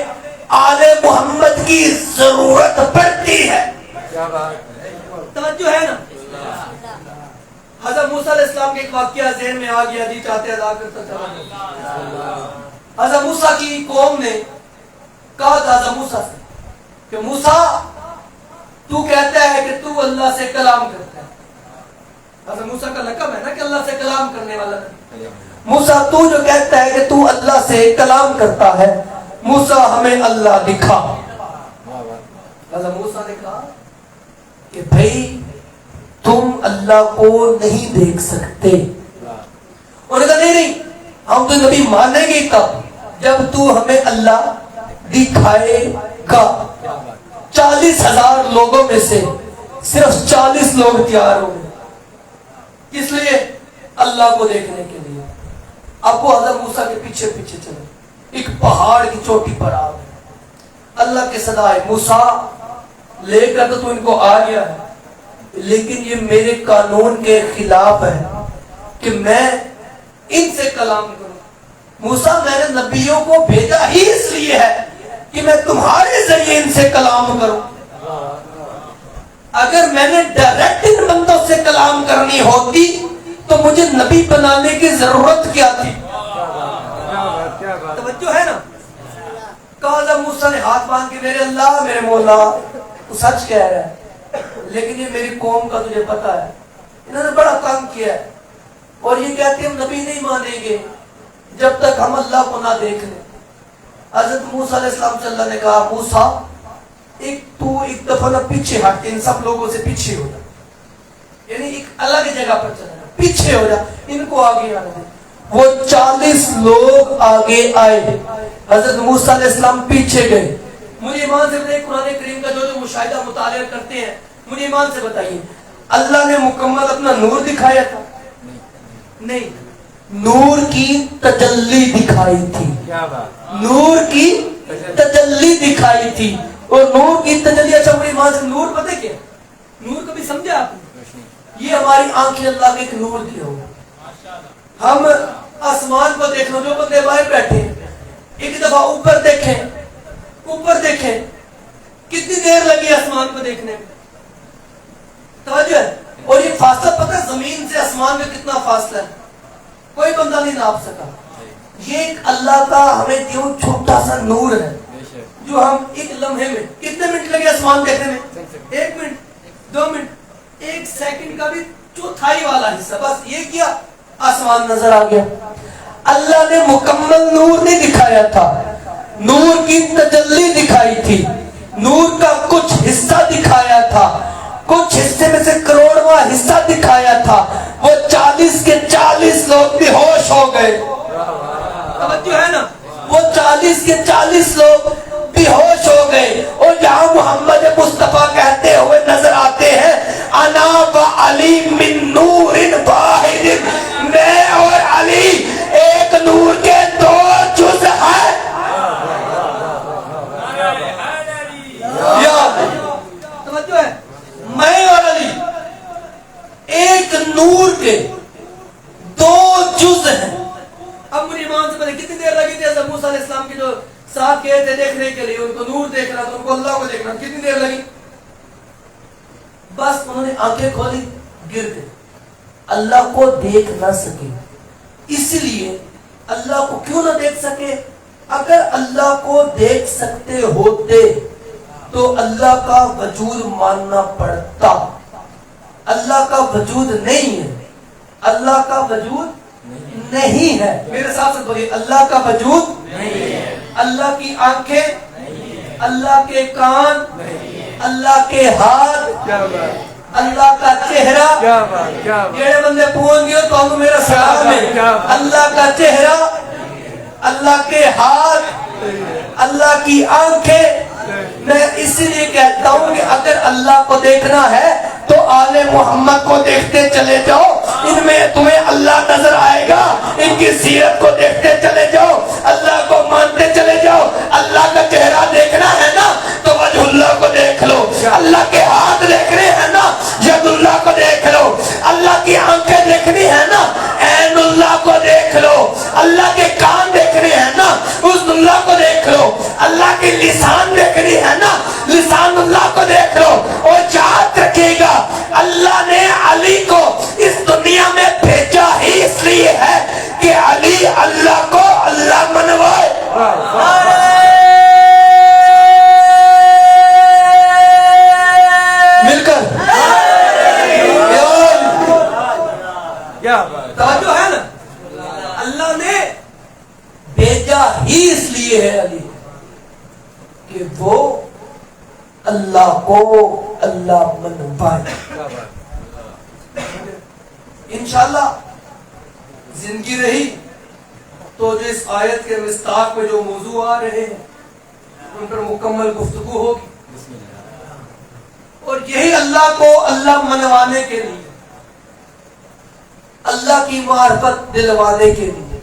S1: آل محمد کی ضرورت پڑتی ہے. توجہ ہے نا. حضرت موسیٰ علیہ السلام کے ایک واقعہ ذہن میں آ گیا, جی چاہتے ادا کرتا چلا. حضرت موسیٰ کی قوم نے کہا تھا حضرت موسیٰ سے کہ موسیٰ تو کہتا ہے کہ تو اللہ سے کلام کرتا ہے. حضرت موسیٰ کا لقب ہے نا کہ اللہ سے کلام کرنے والا. موسیٰ تو جو کہتا ہے کہ تو اللہ سے کلام کرتا ہے, موسیٰ ہمیں اللہ دکھا. حضرت موسیٰ نے کہا کہ بھئی تم اللہ کو نہیں دیکھ سکتے. انہوں نے کہا نہیں ہم تو نبی مانیں گے کب جب تو ہمیں اللہ دکھائے گا. 40,000 لوگوں میں سے صرف 40 لوگ تیار ہو گئے. کس لیے؟ اللہ کو دیکھنے کے لیے. اب وہ حضرت موسیٰ کے پیچھے پیچھے چلے. ایک پہاڑ کی چوٹی پر آ گئے. اللہ کے صدا ہے موسیٰ لے کر تو ان کو آ گیا ہے, لیکن یہ میرے قانون کے خلاف ہے کہ میں ان سے کلام کروں. موسیٰ میں نے نبیوں کو بھیجا ہی اس لیے ہے کہ میں تمہارے ذریعے ان سے کلام کروں. اگر میں نے ڈائریکٹ ان بندوں سے کلام کرنی ہوتی تو مجھے نبی بنانے کی ضرورت کیا تھی. توجہ ہے نا. کہا موسیٰ نے ہاتھ باندھ کے میرے اللہ میرے مولا تو سچ کہہ رہا ہے, لیکن یہ میری قوم کا تجھے پتا ہے انہوں نے بڑا تنگ کیا ہے اور یہ کہتے ہیں ہم نبی نہیں مانیں گے جب تک ہم اللہ کو نہ دیکھ لیں. حضرت موسیٰ علیہ السلام سے اللہ نے کہا موسیٰ ایک دفعہ نہ پیچھے ہٹ, ان سب لوگوں سے پیچھے ہو جا, یعنی ایک الگ جگہ پر چلا جا, پیچھے ہو جا, ان کو آگے آنے دے. وہ 40 لوگ آگے آئے, حضرت موسیٰ علیہ السلام پیچھے گئے. مجھے ایمان سے بتائیے قرآن کریم کا جو مشاہدہ مطالعہ کرتے ہیں مجھے ایمان سے بتائیے اللہ نے مکمل اپنا نور دکھایا تھا؟ نہیں, نور کی تجلی دکھائی تھی. نور کی تجلی دکھائی تھی. اور نور کی تجلی, اچھا مجھے ایمان سے نور پتہ کیا نور کبھی سمجھا آپ نے؟ یہ ہماری آنکھیں اللہ کے ایک نور دیا ہوا. ہم آسمان کو دیکھنا, جو بندے باہر بیٹھے ہیں ایک دفعہ اوپر دیکھیں کتنی دیر لگی آسمان کو دیکھنے میں. توجہ ہے. اور یہ فاصلہ پتہ ہے زمین سے آسمان میں کتنا فاصلہ ہے, کوئی بندہ نہیں ناپ سکا. یہ ایک اللہ کا ہمیں دیو چھوٹا سا نور ہے جو ہم ایک لمحے میں, کتنے منٹ لگے آسمان دیکھنے میں؟ 1 منٹ, 2 منٹ, 1 سیکنڈ کا بھی چوتھائی والا حصہ, بس یہ کیا آسمان نظر آ گیا. اللہ نے مکمل نور نہیں دکھایا تھا, نور کی تجلی دکھائی تھی. نور کا کچھ حصہ دکھایا تھا, کچھ حصے میں سے کروڑواں حصہ دکھایا تھا. وہ 40 کے 40 لوگ بے ہوش ہو گئے. توجہ ہے نا. وہ 40 کے 40 لوگ بے ہوش ہو گئے. اور جہاں محمد مصطفیٰ کہتے ہوئے نظر آتے ہیں انا و علی من نور واحد, میں اور علی ایک نور کے حضرت موسیٰ علیہ السلام کے جو ساتھ گئے تھے دیکھنے کے لیے، ان کو نور دیکھنا تھا، ان کو اللہ کو دیکھنا، کتنی دیر لگی؟ بس انہوں نے آنکھیں کھولی، گر گئے، اللہ کو دیکھ نہ سکے۔ اس لیے اللہ کو کیوں نہ دیکھ سکے؟ اگر اللہ کو دیکھ سکتے ہوتے تو اللہ کا وجود ماننا پڑتا۔ اللہ کا وجود نہیں ہے، اللہ کا وجود نہیں ہے۔ میرے ساتھ سے بولیے، اللہ کا وجود نہیں ہے۔ اللہ کی آنکھیں، اللہ کے کان، اللہ کے ہاتھ، اللہ کا چہرہ، جڑے بندے پہنچ گئے تو ہم میرا سلام ہے۔ اللہ کا چہرہ، اللہ کے ہاتھ، اللہ کی آنکھیں۔ میں اس لیے کہتا ہوں کہ اگر اللہ کو دیکھنا ہے تو آل محمد کو دیکھتے چلے جاؤ، ان میں تمہیں اللہ نظر آئے گا۔ ان کی سیرت کو دیکھتے چلے جاؤ، اللہ کو مانتے چلے جاؤ۔ اللہ کا چہرہ دیکھنا ہے نا تو وجہ اللہ کو دیکھ لو، اللہ کے ہاتھ دیکھنے ہیں نا ید اللہ کو دیکھ لو، اللہ کی آنکھیں دیکھنی ہے نا عین اللہ کو دیکھ لو، اللہ کے کان دیکھنے ہیں نا اس اللہ کو دیکھ لو، اللہ کی لسان دیکھنی ہے نا لسان اللہ کو دیکھ لو۔ اور یاد رکھے گا اللہ نے علی کو اس دنیا میں بھیجا ہی اس لیے ہے کہ علی اللہ کو اللہ منوائے۔ مل کر توجہ ہے نا، اللہ نے بھیجا ہی اس لیے ہے علی کہ وہ اللہ کو اللہ منوائے۔ انشاءاللہ زندگی رہی تو جس آیت کے مصداق میں جو موضوع آ رہے ہیں ان پر مکمل گفتگو ہوگی، اور یہی اللہ کو اللہ منوانے کے لیے، اللہ کی معرفت دلوانے کے لیے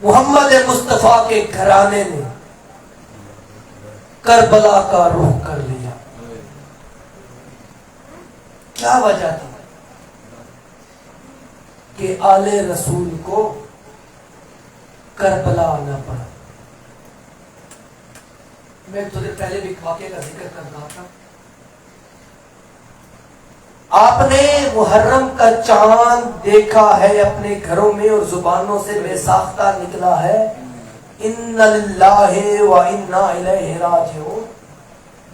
S1: محمد مصطفیٰ کے گھرانے نے کربلا کا رخ کر لیا۔ کیا وجہ تھی کہ آل رسول کو کربلا آنا پڑا؟ میں تھوڑے پہلے بھی واقعے کا ذکر کر رہا تھا۔ آپ نے محرم کا چاند دیکھا ہے اپنے گھروں میں اور زبانوں سے بے ساختہ نکلا ہے اِنَّ لِلَّهِ وَإِنَّا إِلَيْهِ رَاجِعُونَ۔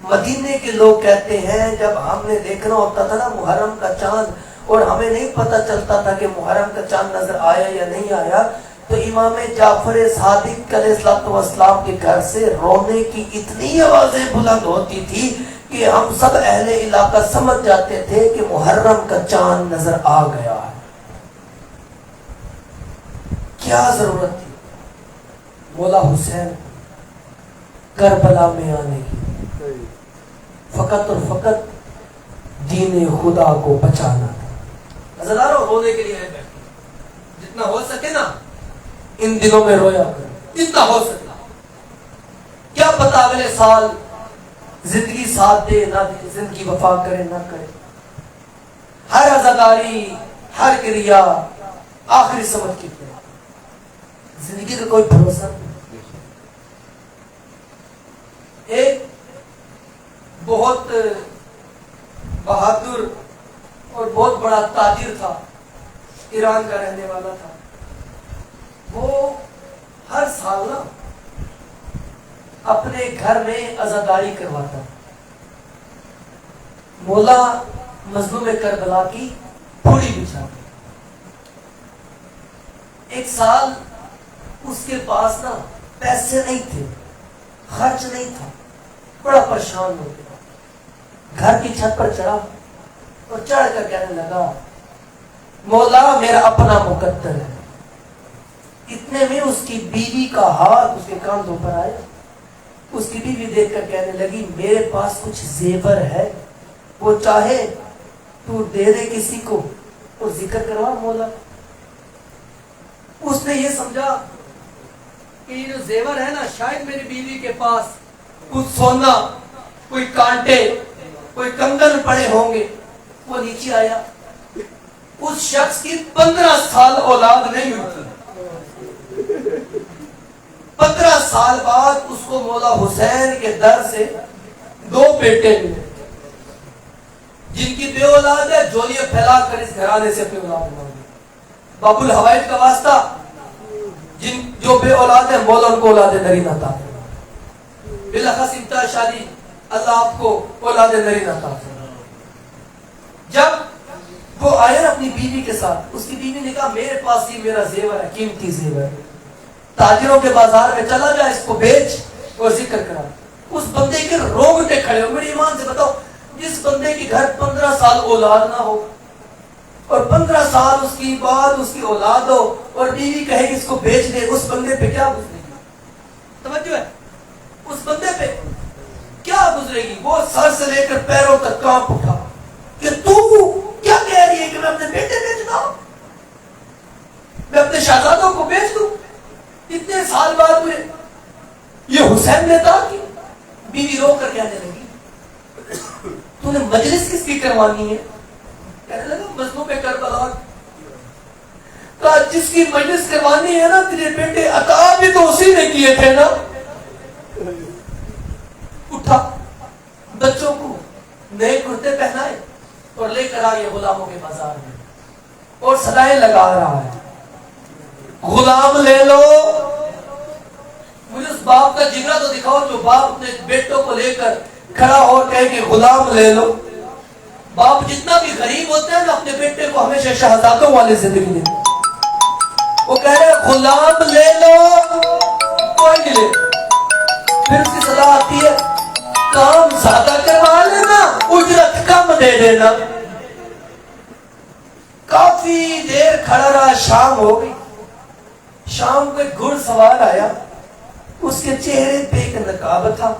S1: مدینے کے لوگ کہتے ہیں جب ہم نے دیکھنا ہوتا تھا نا محرم کا چاند اور ہمیں نہیں پتہ چلتا تھا کہ محرم کا چاند نظر آیا یا نہیں آیا، تو امام جعفر صادق علیہ السلام کے گھر سے رونے کی اتنی آوازیں بلند ہوتی تھی کہ ہم سب اہل علاقہ سمجھ جاتے تھے کہ محرم کا چاند نظر آ گیا ہے۔ کیا ضرورت تھی مولا حسین کربلا میں آنے کی؟ فقط اور فقط دین خدا کو بچانا تھا۔ نظر آ رہا ہو رونے کے لیے جتنا ہو سکے نا ان دنوں میں رویا کر، جتنا ہو سکے۔ کیا پتا اگلے سال زندگی ساتھ دے نہ دے، زندگی وفا کرے نہ کرے۔ ہر عزاداری، ہر کریا آخری سمجھ کی ہے، زندگی کا کوئی بھروسہ نہیں۔ ایک بہت بہادر اور بہت بڑا تاجر تھا، ایران کا رہنے والا تھا۔ وہ ہر سال نا اپنے گھر میں عزاداری کرواتا، مولا مظلوم کربلا کی پھوڑی بچھاتا۔ ایک سال اس کے پاس نا پیسے نہیں تھے، خرچ نہیں تھا، بڑا پریشان ہو گیا۔ گھر کی چھت پر چڑھا اور چڑھ کر کہنے لگا مولا میرا اپنا مقدر ہے۔ اتنے میں اس کی بیوی کا ہاتھ اس کے کاندھوں پر آیا۔ اس کی بیوی دیکھ کر کہنے لگی میرے پاس کچھ زیور ہے، وہ چاہے تو دے دے کسی کو اور ذکر کروا مولا۔ اس نے یہ سمجھا کہ یہ جو زیور ہے نا شاید میری بیوی کے پاس کچھ سونا، کوئی کانٹے، کوئی کنگن پڑے ہوں گے۔ وہ نیچے آیا، اس شخص کی 15 سال اولاد نہیں ہوئی تھی، سال بعد اس کو مولا حسین کے در سے 2 بیٹے ملے جن کی بے اولاد ہے، جولیاں پھیلا کر اس گھرانے سے اپنی اولاد مانگی. باب الحوائج کا واسطہ، جو بے اولاد ہے مولا ان کو اولاد نرین عطا فرمائے. بالاخص انتہا شادی اللہ آپ کو اولاد نرین عطا فرمائے. جب وہ آئے نا اپنی بیوی کے ساتھ، اس کی بیوی نے کہا میرے پاس ہی میرا زیور ہے، قیمتی زیور ہے، تاجروں کے بازار میں چلا جا، اس کو بیچ اور ذکر کرا. اس بندے کے روگٹے کھڑے ہو. میرے ایمان سے بتاؤ، جس بندے کی گھر 15 سال اولاد نہ ہو اور 15 سال اس کی بعد اس کی اولاد ہو اور بیوی کہے کہ اس کو بیچ دے، اس بندے پہ کیا گزرے گی؟ توجہ ہے، اس بندے پہ کیا گزرے گی؟ وہ سر سے لے کر پیروں تک کانپ اٹھا کہ تو کیا کہہ رہی ہے کہ میں اپنے بیٹے بیچتا ہوں، میں اپنے شہزادوں کو بیچ دوں؟ اتنے سال بعد ہوئے. یہ حسین نے کہا کہ بیوی رو کر کہنے لگی تو نے مجلس کس کی کروانی ہے؟ کہنے لگا مظلوم کربلا. کہا جس کی مجلس کروانی ہے نا، تیرے بیٹے عطا بھی تو اسی نے کیے تھے نا. اٹھا، بچوں کو نئے کرتے پہنائے اور لے کر آئے غلاموں کے بازار میں اور صدائیں لگا رہا ہے، غلام لے لو. مجھے اس باپ کا جگرا تو دکھاؤ جو باپ اپنے بیٹوں کو لے کر کھڑا ہو کہے کہ غلام لے لو. باپ جتنا بھی غریب ہوتے ہیں نا، اپنے بیٹے کو ہمیشہ شہزادوں والے زندگی دیتے. وہ کہہ رہے غلام لے لو، کوئی نہیں لے. پھر اس کی صلاح آتی ہے کام زیادہ کروا لینا، اجرت کم دے دینا. کافی دیر کھڑا رہا، شام ہو گئی. شام کو ایک گھڑ سوار آیا، اس کے چہرے پہ ایک نقاب تھا.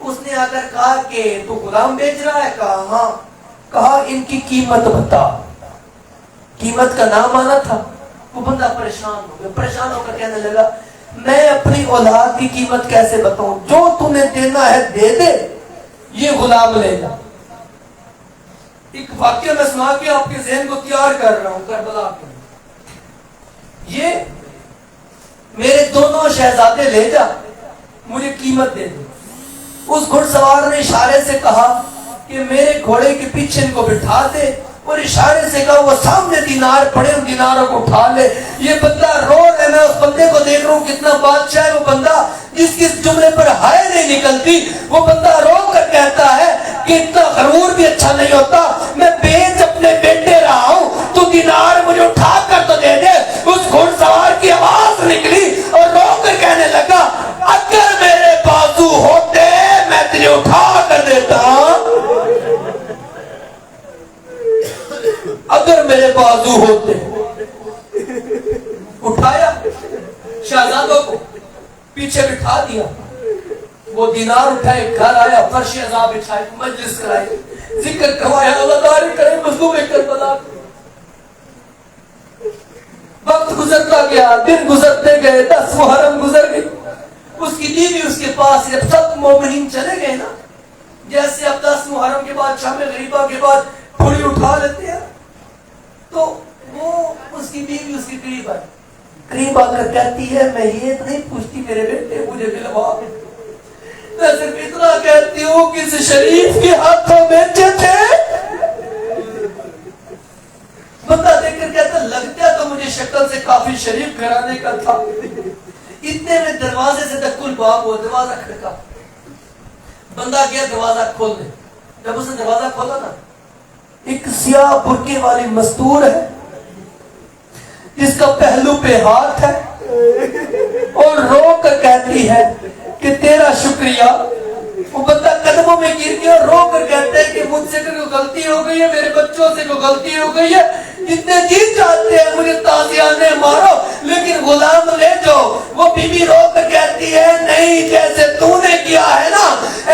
S1: اس نے آ کر کہا کہ تو غلام بیچ رہا ہے؟ کہا ہاں. کہا ان کی قیمت بتا. قیمت کا نام آنا تھا. وہ بندہ پریشان ہو گیا، پریشان ہو کر کہنے لگا میں اپنی اولاد کی قیمت کیسے بتاؤں؟ جو تمہیں دینا ہے دے دے، یہ غلام لے جا. ایک واقعہ میں سنا کے آپ کے ذہن کو تیار کر رہا ہوں کربلا کے. یہ میرے دونوں شہزادے لے جا، مجھے قیمت دے دے. اس گھڑ سوار نے اشارے سے کہا کہ میرے گھوڑے کے پیچھے ان کو بٹھا دے، اور اشارے سے کہا وہ سامنے دینار پڑے، ان دیناروں کو اٹھا لے. یہ بندہ رو رہا ہے، میں اس بندے کو دیکھ رہا ہوں کتنا بادشاہ ہے. وہ بندہ جس کس جملے پر ہائے نہیں نکلتی، وہ بندہ رو کر کہتا ہے کہ اتنا غرور بھی اچھا نہیں ہوتا، میں بیچ اپنے بیٹے رہا ہوں، تو دینار مجھے اٹھا کر تو دے دے. اس گھڑ سوار کی آواز نکلی اور رو کر کہنے لگا اگر میرے بازو ہوتے میں تجھے اٹھا کر دیتا. اگر میرے بازو ہوتے. اٹھایا، شہزادوں کو پیچھے بٹھا دیا. وہ دینار اٹھائے، گھر آیا، فرش عذاب بچھائے، مجلس کرائے، ذکر کروایا، اللہ داری کرے مظلوم کربلا. وقت گزرتا گیا، دن گزرتے گئے، 10 محرم گزر گئی. اس کی بیوی اس کے پاس، جب سب مومنین چلے گئے نا، جیسے اب 10 محرم کے بعد شام غریبہ کے بعد پھوڑی اٹھا لیتے ہیں، تو وہ اس کی بیوی اس کے قریب آ کر کہتی ہے میں یہ نہیں پوچھتی میرے بیٹے مجھے ملوا، میں صرف اتنا کہتی ہوں کہ اس شریف کے ہاتھوں بیچے تھے. بندہ دیکھ کر کہتا لگتا تو مجھے شکل سے کافی شریف گھرانے کا تھا. اتنے میں دروازے سے دکل باب ہوا، دروازہ کھڑکا. بندہ گیا دروازہ کھولنے. جب اس نے دروازہ کھولا نا، ایک سیاہ برقعے والی مستور ہے جس کا پہلو پہ ہاتھ ہے اور رو کر کہتی ہے کہ تیرا شکریہ. وہ بندہ قدموں میں گر گیا اور رو کر کہتا ہے کہ مجھ سے کوئی غلطی ہو گئی ہے، میرے بچوں سے کوئی غلطی ہو گئی ہے، جتنے جی چاہتے ہیں مجھے تازیانے مارو لیکن غلام لے جاؤ. وہ بیوی رو کر کہتی ہے نہیں، جیسے تو نے کیا ہے نا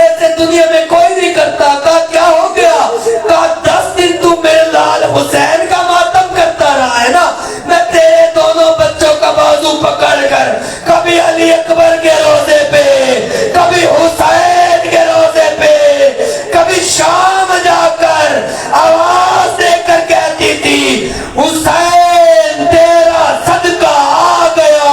S1: ایسے دنیا میں کوئی نہیں کرتا. کہا کیا ہو گیا؟ کہا 10 دن تو میرے لال حسین کا ماتم کرتا رہا ہے نا، میں تیرے دونوں بچوں کا بازو پکڑ کر کبھی علی اکبر کے روزے پہ، کبھی حسین کے روزے پہ، کبھی شام جا کر آواز دے کر کہتی تھی حسین تیرا صدقہ آ گیا.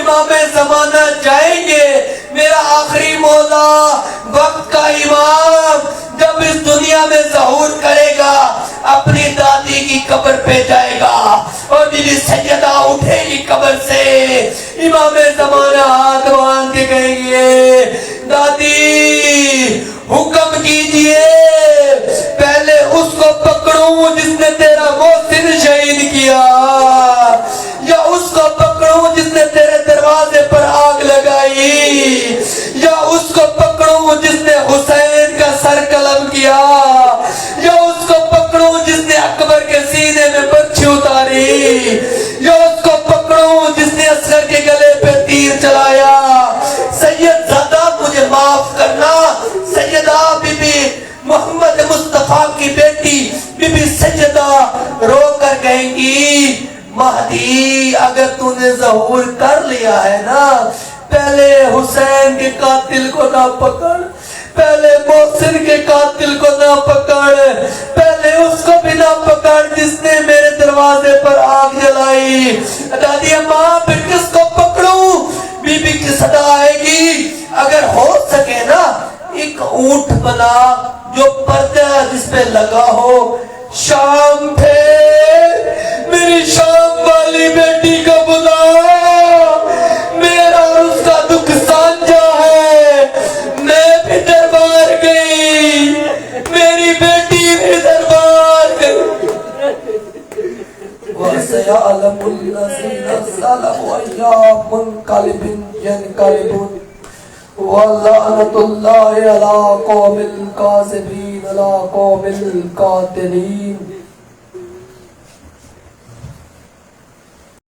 S1: امام زمانہ جائیں گے، میرا آخری مولا وقت کا امام جب اس دنیا میں ظہور کرے گا اپنی دادی کی قبر پہ جائے گا اور بی بی سیدہ اٹھے گی قبر سے، امام زمانہ ہاتھ باندھ کے کہیں گے دادی حکم کیجئے پہلے اس کو پکڑوں جس نے تیرا محسن شہید کیا، یا اس کو پکڑوں جس نے تیرے دروازے پر آگ لگائی، یا اس کو پکڑوں جس نے حسین کا سر قلم کیا، یا اس کو پکڑوں جس نے اکبر کے سینے میں برچھی اتاری، یا اس کو پکڑوں جس نے اصغر کے گلے پہ تیر چلایا۔ سید زادہ مجھے معاف کرنا، سیدہ بی بی محمد مصطفیٰ کی بیٹی بی بی سیدہ رو کر کہیں گی مہدی اگر تو نے ظہور کر لیا ہے نا، پہلے حسین کے قاتل کو نہ پکڑ، پہلے محسن کے قاتل کو نہ پکڑ، پہلے اس کو بھی نہ پکڑ جس نے میرے دروازے پر آگ جلائی۔ دادی اماں پھر کس کو پکڑوں؟ بی بی کی صدا آئے گی اگر ہو سکے نا ایک اونٹ بنا جو پردہ جس پہ لگا ہو، شام پہ میری شام والی بیٹی کا بلا، میرا اور اس کا دکھ سانجا ہے، میں بھی دربار گئی، میری بیٹی بھی دربار گئی۔ وَسَيَعْلَمُ الَّذِينَ ظَلَمُوا أَيَّ مُنْقَلِبٍ يَنْقَلِبُونَ وَلَعْنَةُ اللَّهِ عَلَىٰ قَوْمِ الْكَاذِبِينَ عَلَىٰ قَوْمِ الْقَاتِلِينَ۔